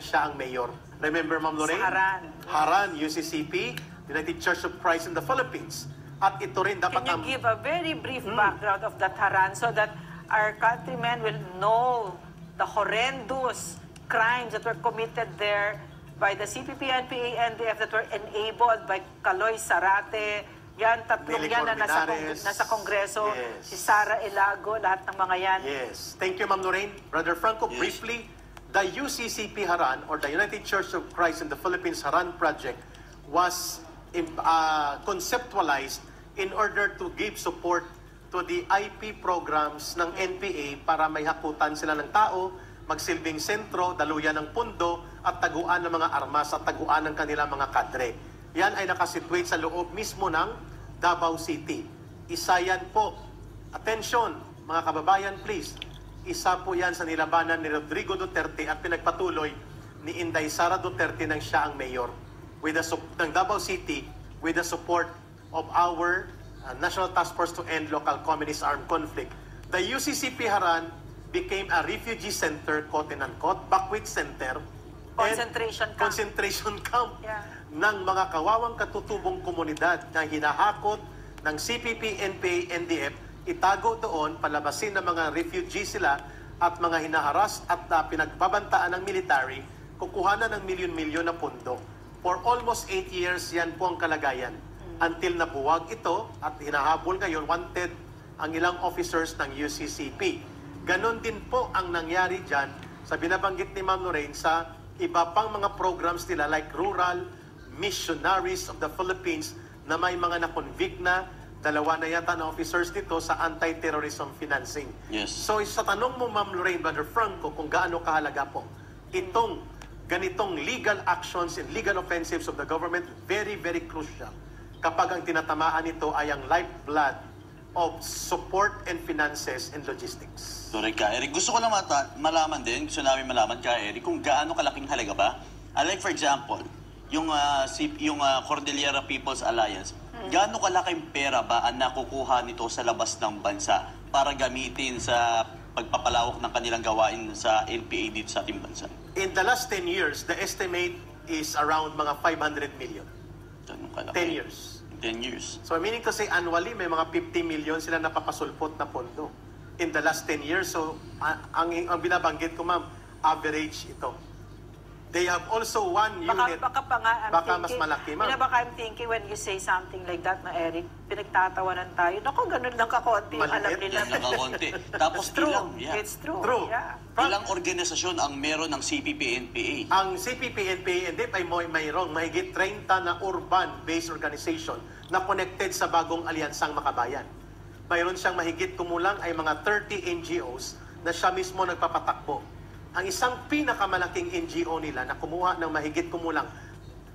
Siya ang mayor. Remember, Ma'am Lorraine? Sa Haran. Haran, UCCP, United Church of Christ in the Philippines. At ito rin dapat Can you give a very brief background of that Haran so that our countrymen will know the horrendous crimes that were committed there by the CPP, NPA, NDF that were enabled by Caloy Sarate, yan, tatlong Nelly yan na Corminares. nasa Kongreso, Yes. si Sara Elago, lahat ng mga yan. Yes. Thank you, Ma'am Lorraine. Brother Franco, Yes. briefly, the UCCP Haran, or the United Church of Christ in the Philippines Haran Project, was conceptualized in order to give support to the IP programs ng NPA para may hakutan sila ng tao, magsilbing sentro, daluyan ng pundo, at taguan ng mga armas at taguan ng kanilang mga kadre. Yan ay nakasitwate sa loob mismo ng Davao City. Isa yan po. Attention, mga kababayan, please. Isa po yan sa nilabanan ni Rodrigo Duterte at pinagpatuloy ni Inday Sara Duterte nang siya ang mayor with ng Davao City with the support of our National Task Force to End Local Communist Armed Conflict. The UCCP Haran became a refugee center, quote and unquote, backwit center, Concentration camp. concentration camp Yeah. ng mga kawawang katutubong komunidad na hinahakot ng CPP, NPA, NDF, itago doon, palabasin ng mga refugee sila at mga hinaharas at pinagbabantaan ng military, kukuhanan ng milyon-milyon na pundo. For almost 8 years, yan po ang kalagayan. Until nabuwag ito at hinahabol ngayon, wanted ang ilang officers ng UCCP. Ganon din po ang nangyari dyan sa binabanggit ni Ma'am Lorraine sa iba pang mga programs nila like Rural Missionaries of the Philippines na may mga na-convict na, dalawa na yata na officers dito sa anti-terrorism financing. Yes. So sa tanong mo, Ma'am Lorraine, Brother Franco, kung gaano kahalaga po itong ganitong legal actions and legal offensives of the government, very, very crucial kapag ang tinatamaan nito ay ang lifeblood of support and finances and logistics. Sorry ka, Eric. Gusto ko lang malaman din, gusto namin malaman ka, Eric, kung gaano kalaking halaga ba? Like for example, yung Cordillera People's Alliance, gaano kalaking pera ba ang nakukuha nito sa labas ng bansa para gamitin sa pagpapalawak ng kanilang gawain sa NPA dito sa ating bansa? In the last 10 years, the estimate is around mga 500 million. Ganun kalaki. 10 years. 10 years. So meaning to say annually may mga 50 million sila napapasulpot na pondo in the last 10 years. So ang binabanggit ko, ma'am, average ito. They have also one unit. Baka pa nga, Baka mas malaki, ma'am. Baka I'm thinking when you say something like that, na Eric, pinagtatawanan tayo. Naku, ganun lang kakonti yung alam Maliit nila. Yan nakakonti. Tapos It's true. ilang, It's true. True. Yeah. ilang organisasyon ang meron ng CPP-NPA? Ang CPP, NPA, NDF ay mayroong mahigit 30 na urban-based organization na connected sa bagong alyansang Makabayan. Mayroon siyang mahigit kumulang ay mga 30 NGOs na siya mismo nagpapatakbo. Ang isang pinakamalaking NGO nila na kumuha ng mahigit kumulang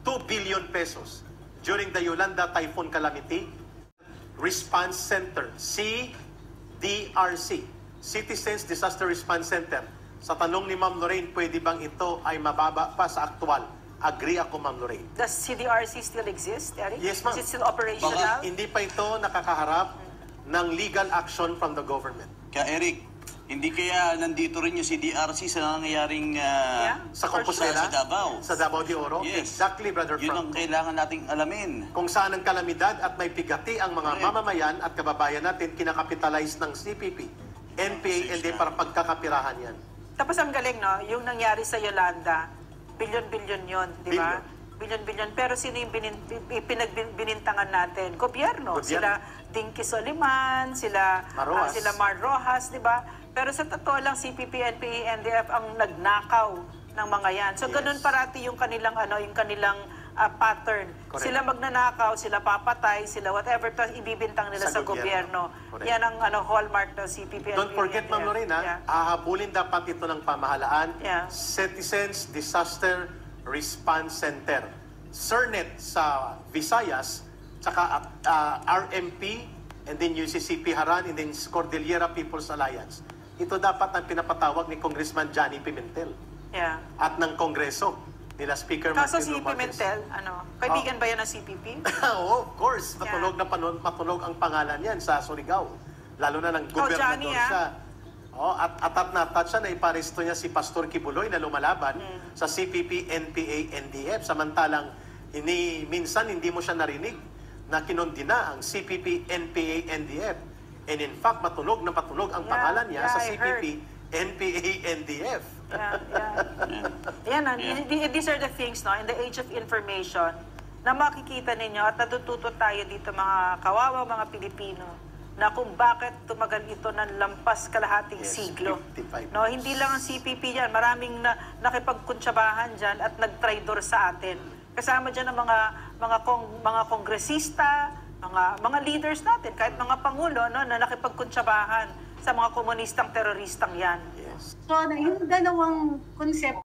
2 billion pesos during the Yolanda Typhoon Calamity Response Center, CDRC, Citizens Disaster Response Center. Sa tanong ni Ma'am Lorraine, pwede bang ito ay mababa pa sa aktual? Agree ako, Ma'am Lorraine. Does CDRC still exist, Eric? Yes, ma'am. Is it still operational? Hindi pa ito nakakaharap ng legal action from the government. Kaya Eric, hindi kaya nandito rin yung CDRC sa nangyayaring Sa For Compostela? Sa Davao. Sa Davao de Oro? Yes. Exactly, Brother Yun ang Franco. kailangan nating alamin. Kung saan ang kalamidad at may pigati ang mga Correct. mamamayan at kababayan natin kinakapitalize ng CPP, NPA, ND para pagkakapirahan yan. Tapos ang galing, no? Yung nangyari sa Yolanda, bilyon-bilyon yun, di ba? Bilyon-bilyon. Pero sino yung binintangan natin? Gobyerno. Sila Dinky Soliman, sila Rojas. sila Mar Rojas, di ba? Pero sa totoo lang, CPP, NPA, NDF ang nagnakaw ng mga yan. So Yes. ganun parati yung kanilang pattern. Correct. Sila magnanakaw, sila papatay, sila whatever, tapos ibibintang nila Sa sa gobyerno. Correct. Yan ang hallmark ng CPP, Don't NPA, forget, Ma'am NDF. Lorena, Yeah. ahabulin dapat ito ng pamahalaan, Yeah. Citizens Disaster Response Center. CERNET sa Visayas, tsaka RMP, and then UCCP Haran, and then Cordillera People's Alliance. Ito dapat ang pinapatawag ni Congressman Johnny Pimentel Yeah. at ng Kongreso nila Speaker Kaso Martin si Romualdez. Pimentel, kaibigan ba yan ng CPP? Oo, of course. Matunog na matunog ang pangalan yan sa Surigao. Lalo na ng gobernador Johnny, siya. Oh, at na-touch na iparesto niya si Pastor Kibuloy na lumalaban sa CPP, NPA, NDF. Samantalang minsan hindi mo siya narinig na kinondina ang CPP, NPA, NDF. And in fact, matunog na patunog ang pangalan niya sa I CPP, NPA, NDF. These are the things, no, in the age of information, na makikita ninyo at natututo tayo dito mga kawawa, mga Pilipino, na kung bakit tumagal ito ng lampas kalahating siglo. 55 No, hindi lang ang CPP yan, maraming nakipagkuntsabahan dyan at nagtraidor sa atin. Kasama dyan ang mga kongresista, mga leaders natin, kahit mga pangulo, no, na nakipagkuntsabahan sa mga komunistang teroristang yan. Yes. So, yung dalawang konsepto